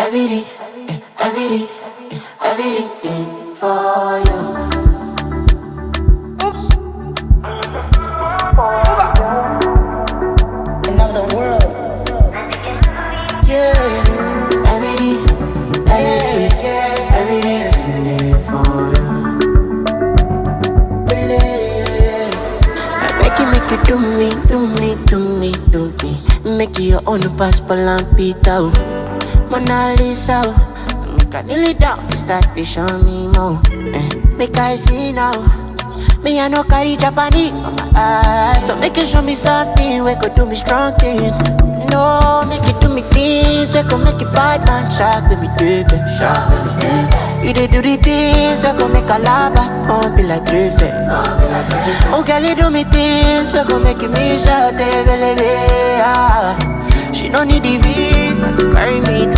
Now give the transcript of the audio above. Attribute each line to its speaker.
Speaker 1: everything, everything, everything for you. Another world. Yeah, everything, everything for you. I beg you, make you do me, do me, do me, do me. Make you your own passport and Peter. Mona Lisa, make I kneel it down, start to show me more. Make I see now, me I no carry Japanese for my eyes. So make you show me something, we could do me strong thing. No, make you do me things, we could make it bad man shock with me baby. You dey do the things, we could make a lava, won't be like Drift. Oh girl, you do me things, we could make it me shout, baby. She no need the visa to carry me.